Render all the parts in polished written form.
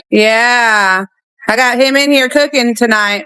Yeah. I got him in here cooking tonight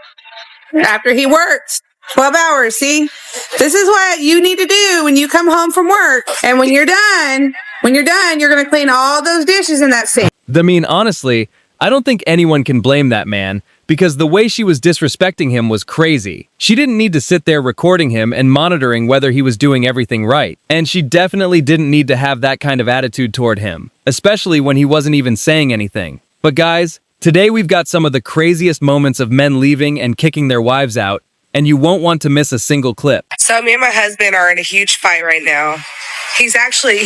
after he works 12 hours. See, this is what you need to do when you come home from work. And when you're done, you're going to clean all those dishes in that sink. I mean, honestly, I don't think anyone can blame that man, because the way she was disrespecting him was crazy. She didn't need to sit there recording him and monitoring whether he was doing everything right. And she definitely didn't need to have that kind of attitude toward him, especially when he wasn't even saying anything. But guys, today we've got some of the craziest moments of men leaving and kicking their wives out, and you won't want to miss a single clip. So me and my husband are in a huge fight right now. He actually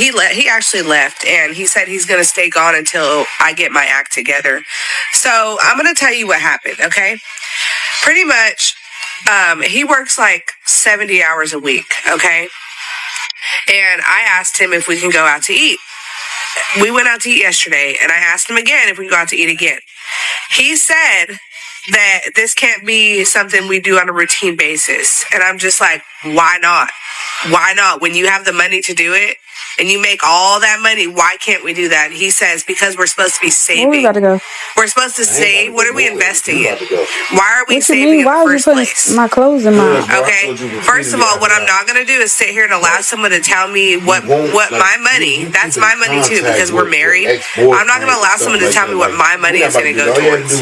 left, and he said he's going to stay gone until I get my act together. So I'm going to tell you what happened, okay? Pretty much, he works like 70 hours a week, okay? And I asked him if we can go out to eat. We went out to eat yesterday, and I asked him again if we can go out to eat again. He said that this can't be something we do on a routine basis. And I'm just like, why not? Why not? When you have the money to do it and you make all that money, why can't we do that? He says, because we're supposed to be saving. Where we about to go? We're supposed to save. What are we investing in? Why are we What you saving mean? in Why the are you first putting place? my clothes in my... Okay. First of all, what I'm not going to do is sit here and allow someone to tell me what my money, that's my money too, because we're married. I'm not going to allow someone to tell me what my money is going to go towards.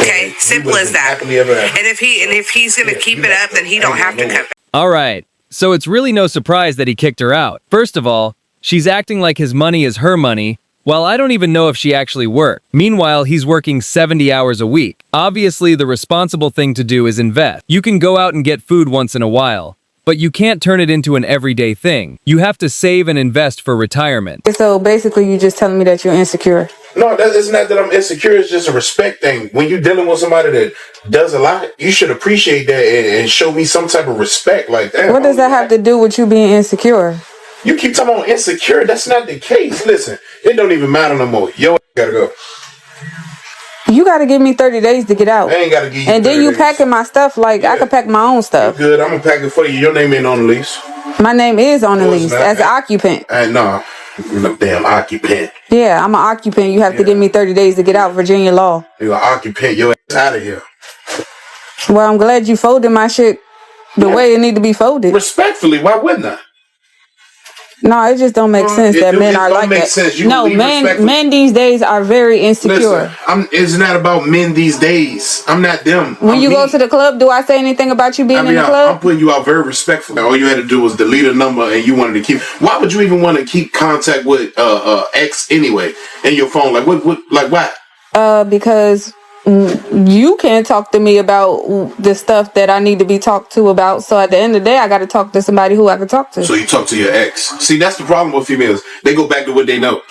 Okay. Simple as that. And if he's going to keep it up, then he don't have to come back. All right, so it's really no surprise that he kicked her out. First of all, she's acting like his money is her money, while I don't even know if she actually worked. Meanwhile, he's working 70 hours a week. Obviously, the responsible thing to do is invest. You can go out and get food once in a while, but you can't turn it into an everyday thing. You have to save and invest for retirement. So basically, you're just telling me that you're insecure. No, it's not that I'm insecure. It's just a respect thing. When you're dealing with somebody that does a lot, you should appreciate that and show me some type of respect like that. What does that have to do with you being insecure? You keep talking about insecure. That's not the case. Listen, it don't even matter no more. Yo, gotta go. You got to give me 30 days to get out. I ain't got to give you 30 And then you days. packing my stuff like I could pack my own stuff. Good. I'm going to pack it for you. Your name ain't on the lease. My name is on the No, it's lease not. as an occupant. No. No damn occupant. Yeah, I'm an occupant. You have to give me 30 days to get out. Virginia law. You're an occupant. Your ass out of here. Well, I'm glad you folded my shit the way it need to be folded. Respectfully, why wouldn't I? No, it just don't make sense that men are like that. No, men these days are very insecure. Listen, it's not about men these days. I'm not them. When you go to the club, do I say anything about you being in the club? I'm putting you out very respectfully. All you had to do was delete a number and you wanted to keep. Why would you even want to keep contact with ex anyway in your phone? Like why? Because you can't talk to me about the stuff that I need to be talked to about. So at the end of the day, I got to talk to somebody who I can talk to. So you talk to your ex. See, that's the problem with females. They go back to what they know.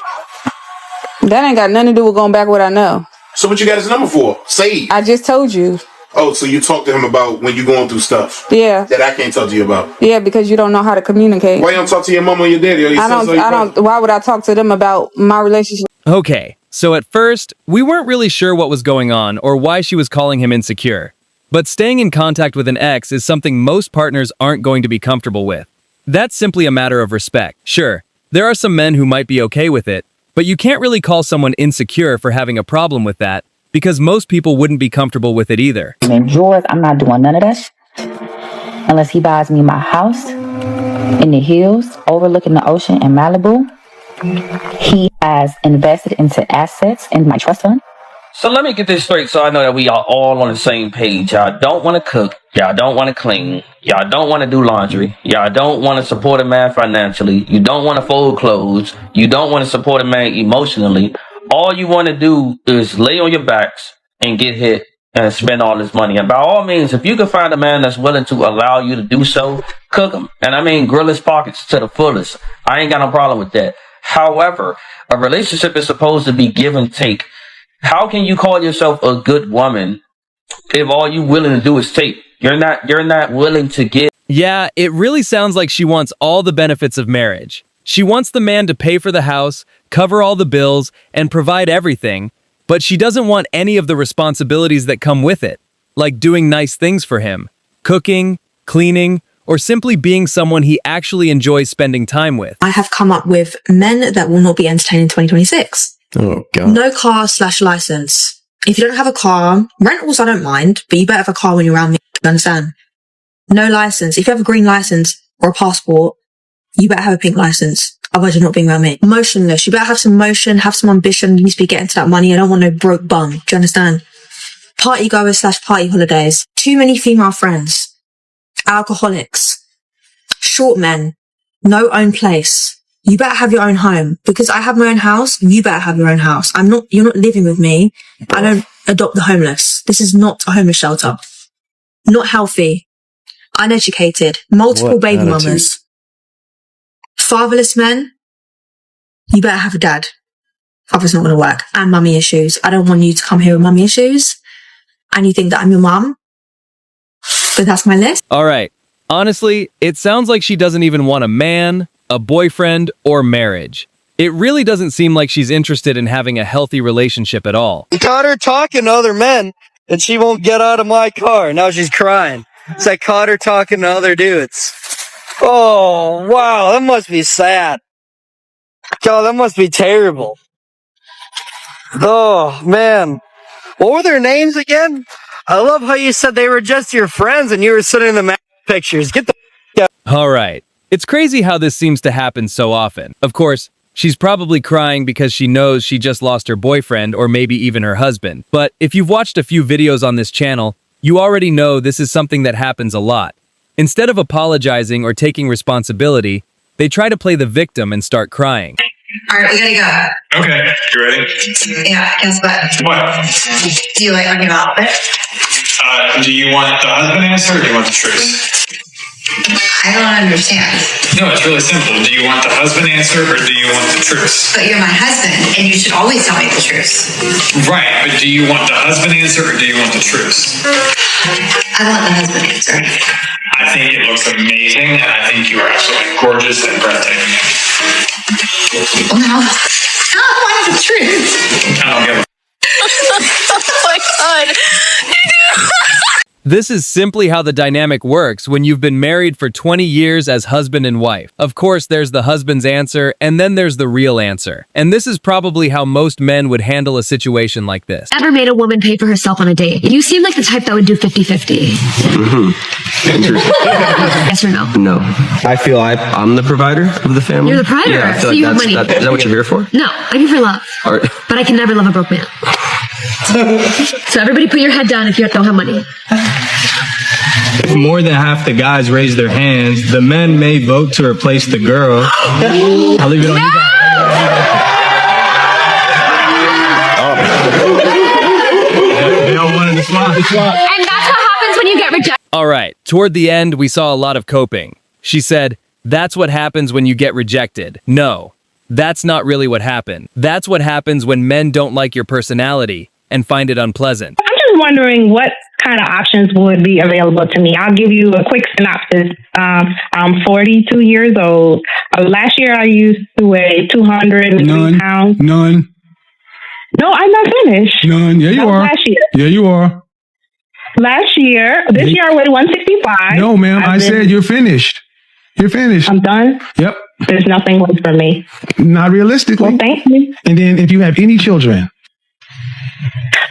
That ain't got nothing to do with going back what I know. So what you got his number for? Say. I just told you. Oh, so you talk to him about when you're going through stuff. Yeah. That I can't talk to you about. Yeah, because you don't know how to communicate. Why you don't talk to your mama or your daddy or your sister or your brother? Why would I talk to them about my relationship? Okay, so at first, we weren't really sure what was going on or why she was calling him insecure. But staying in contact with an ex is something most partners aren't going to be comfortable with. That's simply a matter of respect. Sure, there are some men who might be okay with it, but you can't really call someone insecure for having a problem with that, because most people wouldn't be comfortable with it either. And George, I'm not doing none of that unless he buys me my house in the hills overlooking the ocean in Malibu. He has invested into assets in my trust fund. So let me get this straight so I know that we are all on the same page. Y'all don't want to cook. Y'all don't want to clean. Y'all don't want to do laundry. Y'all don't want to support a man financially. You don't want to fold clothes. You don't want to support a man emotionally. All you want to do is lay on your backs and get hit and spend all this money. And by all means, if you can find a man that's willing to allow you to do so, cook him. And I mean, grill his pockets to the fullest. I ain't got no problem with that. However, a relationship is supposed to be give and take. How can you call yourself a good woman if all you willing to do is take? You're not willing to give. Yeah, it really sounds like she wants all the benefits of marriage. She wants the man to pay for the house, cover all the bills, and provide everything, but she doesn't want any of the responsibilities that come with it, like doing nice things for him, cooking, cleaning, or simply being someone he actually enjoys spending time with. I have come up with men that will not be entertained in 2026. Oh, God. No car/license. If you don't have a car, rentals I don't mind, but you better have a car when you're around me. You understand? No license. If you have a green license or a passport, you better have a pink license. Otherwise, you're not being around me. Motionless. You better have some motion, have some ambition. You need to be getting to that money. I don't want no broke bum. Do you understand? Party goers/party holidays. Too many female friends. Alcoholics. Short men. No own place. You better have your own home. Because I have my own house, you better have your own house. You're not living with me. I don't adopt the homeless. This is not a homeless shelter. Not healthy. Uneducated. Multiple baby mamas. Fatherless men. You better have a dad. Otherwise, it's not going to work. And mummy issues. I don't want you to come here with mummy issues. And you think that I'm your mum. But that's my list. All right. Honestly, it sounds like she doesn't even want a man, a boyfriend, or marriage. It really doesn't seem like she's interested in having a healthy relationship at all. I caught her talking to other men, and she won't get out of my car. Now she's crying. So I caught her talking to other dudes. Oh, wow, that must be sad. God, that must be terrible. Oh, man. What were their names again? I love how you said they were just your friends and you were sending them pictures. Get the out. All right. It's crazy how this seems to happen so often. Of course, she's probably crying because she knows she just lost her boyfriend or maybe even her husband. But if you've watched a few videos on this channel, you already know this is something that happens a lot. Instead of apologizing or taking responsibility, they try to play the victim and start crying. All right, we gotta go. Okay, you ready? Yeah, guess what? What? Do you like my new outfit? Do you want the husband answer or do you want the truth? I don't understand. No, it's really simple. Do you want the husband answer or do you want the truth? But you're my husband, and you should always tell me the truth. Right, but do you want the husband answer or do you want the truth? I want the husband answer. I think it looks amazing, and I think you are absolutely gorgeous and breathtaking. Well, no, I want the truth. I don't give a Oh my God. This is simply how the dynamic works when you've been married for 20 years as husband and wife. Of course, there's the husband's answer, and then there's the real answer. And this is probably how most men would handle a situation like this. Ever made a woman pay for herself on a date? You seem like the type that would do 50-50. Yes or no? No. I feel I'm the provider of the family. You're the provider, Yeah, I feel so like you have that's, money. is that what you're here for? No, I'm here for love. Or, But I can never love a broke man. So everybody put your head down if you don't have money. If more than half the guys raise their hands, the men may vote to replace the girl. I'll leave it on you guys. They all wanted to swap. And that's what happens when you get rejected. All right, toward the end, we saw a lot of coping. She said, "That's what happens when you get rejected." No, that's not really what happened. That's what happens when men don't like your personality and find it unpleasant. I'm just wondering what kind of options would be available to me. I'll give you a quick synopsis. I'm 42 years old. Last year I used to weigh 203 pounds. None. No, I'm not finished. None. Yeah, you That was are. last year. Yeah, you are. This year I weighed 165. No, ma'am. I said you're finished. You're finished. I'm done? Yep. There's nothing left for me. Not realistically. Well, thank you. And then if you have any children.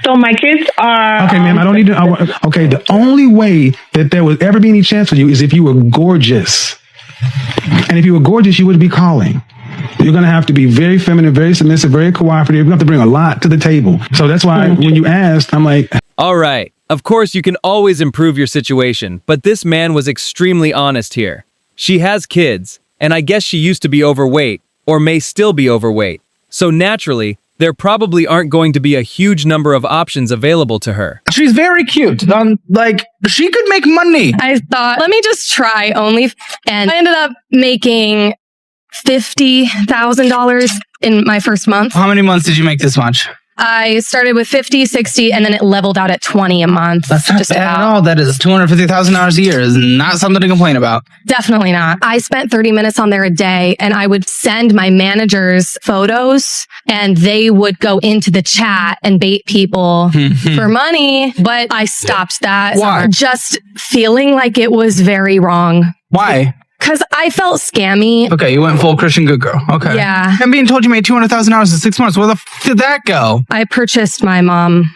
So my kids are... Okay, ma'am, I don't need to... okay, the only way that there would ever be any chance for you is if you were gorgeous. And if you were gorgeous, you wouldn't be calling. You're going to have to be very feminine, very submissive, very cooperative. You're going to have to bring a lot to the table. So that's why when you asked, I'm like... All right. Of course, you can always improve your situation, but this man was extremely honest here. She has kids, and I guess she used to be overweight, or may still be overweight. So naturally, there probably aren't going to be a huge number of options available to her. She's very cute. Like, she could make money. I thought, let me just try only. And I ended up making $50,000 in my first month. How many months did you make this much? I started with 50, 60, and then it leveled out at 20 a month. That's not just bad about. at all. That is $250,000 a year. Is not something to complain about. Definitely not. I spent 30 minutes on there a day, and I would send my managers photos, and they would go into the chat and bait people for money. But I stopped that. Why? Just feeling like it was very wrong. Why? Because I felt scammy. Okay, you went full Christian good girl. Okay. Yeah. I'm being told you made $200,000 in 6 months. Where the did that go? I purchased my mom.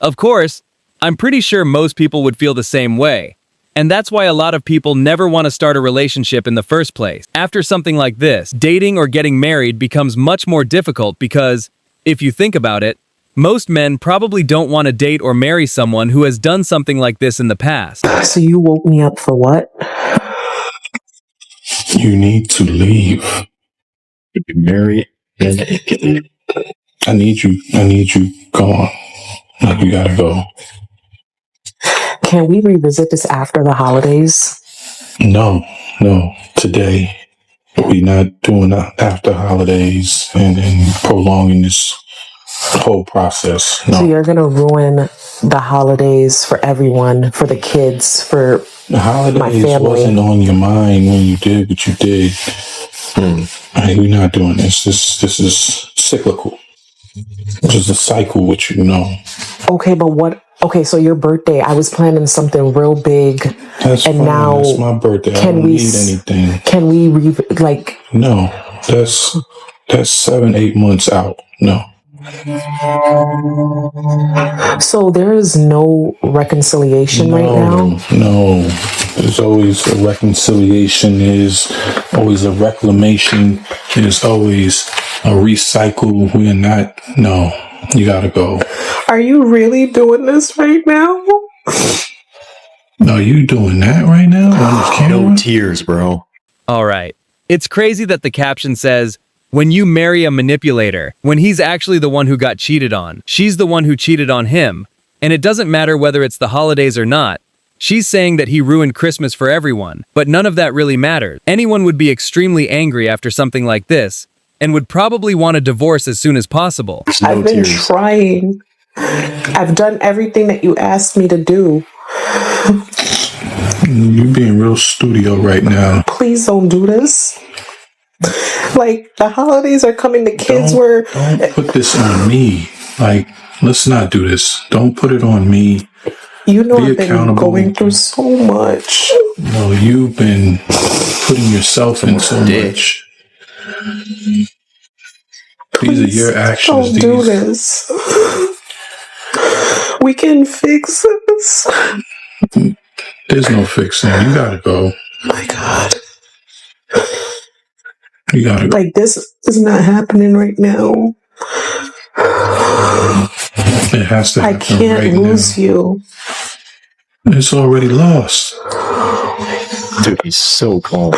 Of course, I'm pretty sure most people would feel the same way. And that's why a lot of people never want to start a relationship in the first place. After something like this, dating or getting married becomes much more difficult because, if you think about it, most men probably don't want to date or marry someone who has done something like this in the past. So you woke me up for what? You need to leave. You can marry. I need you gone. Like, you gotta go. Can we revisit this after the holidays? No. Today. We're not doing after holidays and prolonging this whole process. No. So you're gonna ruin the holidays for everyone, for the kids, for the holidays my family. Wasn't on your mind when you did what you did. We're not doing this. This is cyclical. Just a cycle, which you know. Okay, but what? Okay, so your birthday, I was planning something real big, that's and fine. now It's my birthday. I don't need anything. Can we No, that's 7-8 months out. No. So there is no reconciliation right now? No. There's always a reconciliation, there's always a reclamation, there's always a recycle. We're not, no, you gotta go. Are you really doing this right now? No, you doing that right now on the camera? No tears, bro. Alright. It's crazy that the caption says, when you marry a manipulator, when he's actually the one who got cheated on, she's the one who cheated on him, and it doesn't matter whether it's the holidays or not. She's saying that he ruined Christmas for everyone, but none of that really matters. Anyone would be extremely angry after something like this, and would probably want a divorce as soon as possible. I've been trying. I've done everything that you asked me to do. You're being real studio right now. Please don't do this. Like, the holidays are coming, the kids Don't put this on me. Like, let's not do this. Don't put it on me. You know, I've been going through so much. No, you've been putting yourself in so much. These are your actions. Don't do this. We can fix this. There's no fixing. You gotta go. Oh my God. You gotta go. Like, this is not happening right now. It has to happen. I can't lose you. It's already lost. Dude, he's so calm.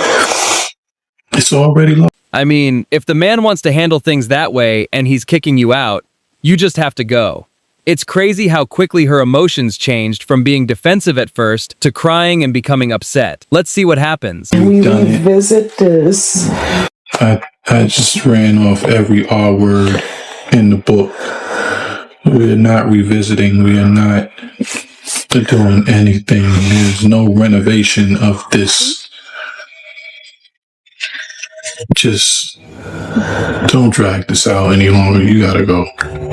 It's already lost. I mean, if the man wants to handle things that way and he's kicking you out, you just have to go. It's crazy how quickly her emotions changed from being defensive at first to crying and becoming upset. Let's see what happens. Can we revisit this? I just ran off every R word in the book. We're not revisiting. We are not doing anything. There's no renovation of this. Just don't drag this out any longer. You gotta go.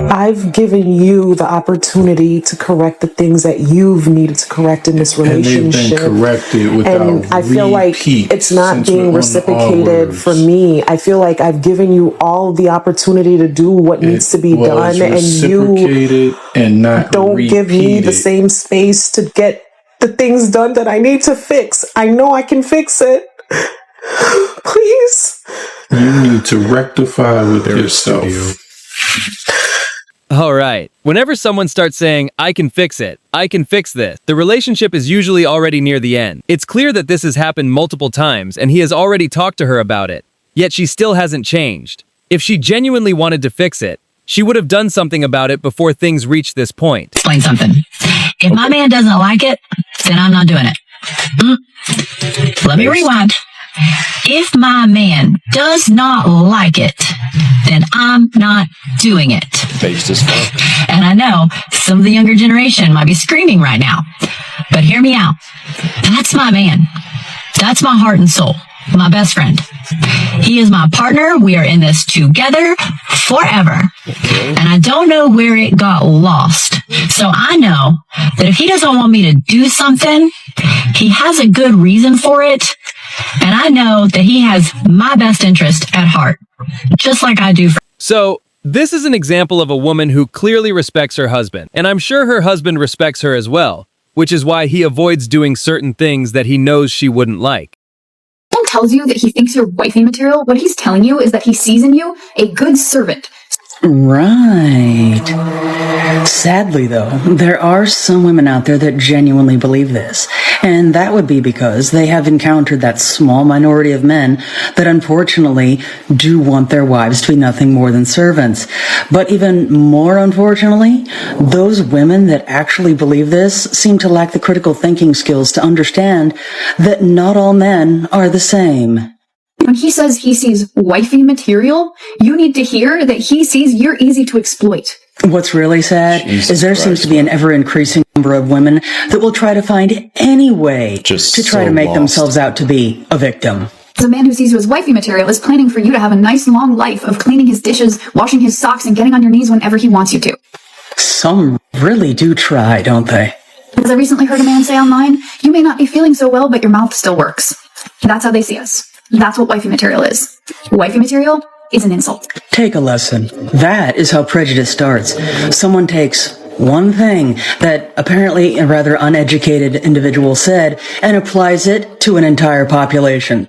I've given you the opportunity to correct the things that you've needed to correct in this relationship. And they've been corrected without and I feel like it's not being reciprocated for me. I feel like I've given you all the opportunity to do what needs to be done, and you and not don't give me the same space to get the things done that I need to fix. I know I can fix it. Please. You need to rectify with yourself. Alright, whenever someone starts saying, I can fix it, I can fix this, the relationship is usually already near the end. It's clear that this has happened multiple times and he has already talked to her about it, yet she still hasn't changed. If she genuinely wanted to fix it, she would have done something about it before things reached this point. Explain something. If my man doesn't like it, then I'm not doing it. Let me rewind. If my man does not like it, then I'm not doing it. Based as fuck. And I know some of the younger generation might be screaming right now, but hear me out. That's my man. That's my heart and soul. My best friend. He is my partner. We are in this together forever. And I don't know where it got lost. So I know that if he doesn't want me to do something, he has a good reason for it. And I know that he has my best interest at heart, just like I do for. So, this is an example of a woman who clearly respects her husband, and I'm sure her husband respects her as well, which is why he avoids doing certain things that he knows she wouldn't like. Someone tells you that he thinks you're wifey material, what he's telling you is that he sees in you a good servant. Right. Sadly, though, there are some women out there that genuinely believe this. And that would be because they have encountered that small minority of men that unfortunately do want their wives to be nothing more than servants. But even more unfortunately, those women that actually believe this seem to lack the critical thinking skills to understand that not all men are the same. When he says he sees wifey material, you need to hear that he sees you're easy to exploit. What's really sad is there seems to be an ever-increasing number of women that will try to find any way to try to make themselves out to be a victim. The man who sees you as wifey material is planning for you to have a nice long life of cleaning his dishes, washing his socks, and getting on your knees whenever he wants you to. Some really do try, don't they? As I recently heard a man say online, you may not be feeling so well, but your mouth still works. That's how they see us. That's what wifey material is. Wifey material is an insult. Take a lesson. That is how prejudice starts. Someone takes one thing that apparently a rather uneducated individual said and applies it to an entire population.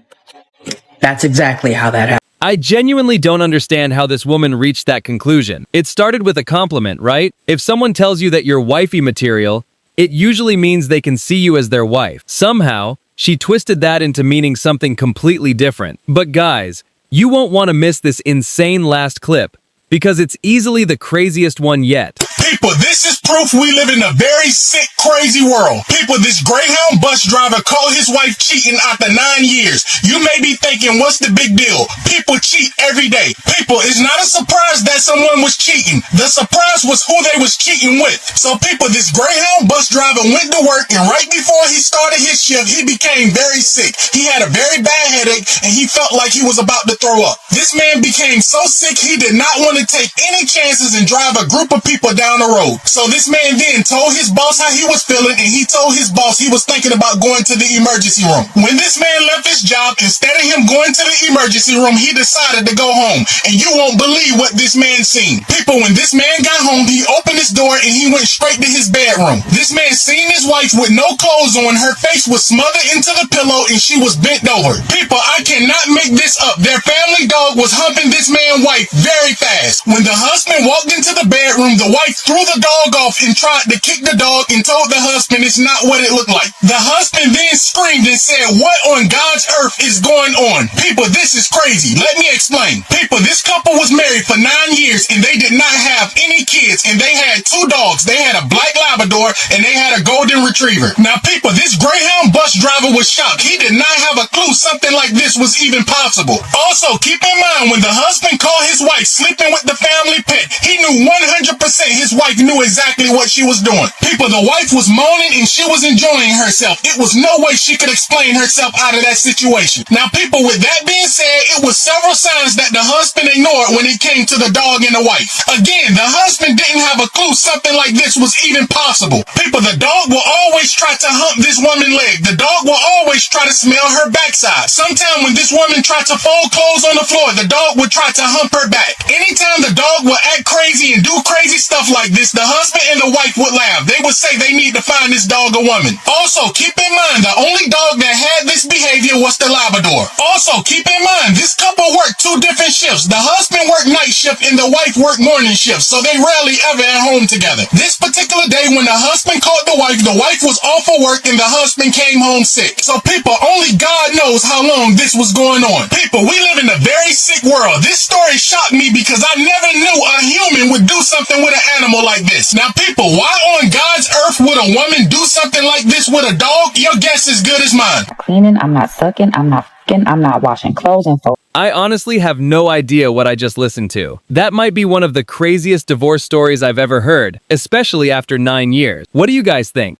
That's exactly how that happened. I genuinely don't understand how this woman reached that conclusion. It started with a compliment, right? If someone tells you that you're wifey material, it usually means they can see you as their wife. Somehow, she twisted that into meaning something completely different. But guys, you won't want to miss this insane last clip, because it's easily the craziest one yet. People, this is proof we live in a very sick, crazy world. People, this Greyhound bus driver caught his wife cheating after 9 years. You may be thinking, what's the big deal? People cheat every day. People, it's not a surprise that someone was cheating. The surprise was who they was cheating with. So people, this Greyhound bus driver went to work, and right before he started his shift, he became very sick. He had a very bad headache, and he felt like he was about to throw up. This man became so sick, he did not want to take any chances and drive a group of people down the road. So this man then told his boss how he was feeling, and he told his boss he was thinking about going to the emergency room. When this man left his job, instead of him going to the emergency room, he decided to go home. And you won't believe what this man seen. People, when this man got home, he opened his door and he went straight to his bedroom. This man seen his wife with no clothes on. Her face was smothered into the pillow and she was bent over. People, I cannot make this up. Their family dog was humping this man's wife very fast. When the husband walked into the bedroom, the wife threw the dog off and tried to kick the dog and told the husband it's not what it looked like. The husband then screamed and said, what on God's earth is going on? People, this is crazy. Let me explain. People, this couple was married for 9 years and they did not have any kids, and they had 2 dogs. They had a black Labrador and they had a golden retriever. Now people, this Greyhound bus driver was shocked. He did not have a clue something like this was even possible. Also, keep in mind, when the husband caught his wife sleeping with the family pet, he knew 100% his wife knew exactly what she was doing. People, the wife was moaning and she was enjoying herself. It was no way she could explain herself out of that situation. Now people, with that being said, it was several signs that the husband ignored when it came to the dog and the wife. Again, the husband didn't have a clue something like this was even possible. People, the dog will always try to hump this woman's leg. The dog will always try to smell her backside. Sometime when this woman tried to fold clothes on the floor, the dog would try to hump her back. Anytime the dog would act crazy and do crazy stuff like this, the husband and the wife would laugh. They would say they need to find this dog a woman. Also, keep in mind, the only dog that had this behavior was the Labrador. Also, keep in mind, this couple worked 2 different shifts. The husband worked night shift and the wife worked morning shift, so they rarely ever at home together. This particular day when the husband caught the wife was off for work and the husband came home sick. So people, only God knows how long this was going on. People, we live in a very sick world. This story shocked me because I never knew a human would do something with an animal like this. Now people, why on God's earth would a woman do something like this with a dog? Your guess is good as mine. Cleaning, I'm not sucking, I'm not fucking, I'm not washing clothes and folding. I honestly have no idea what I just listened to. That might be one of the craziest divorce stories I've ever heard, especially after 9 years. What do you guys think?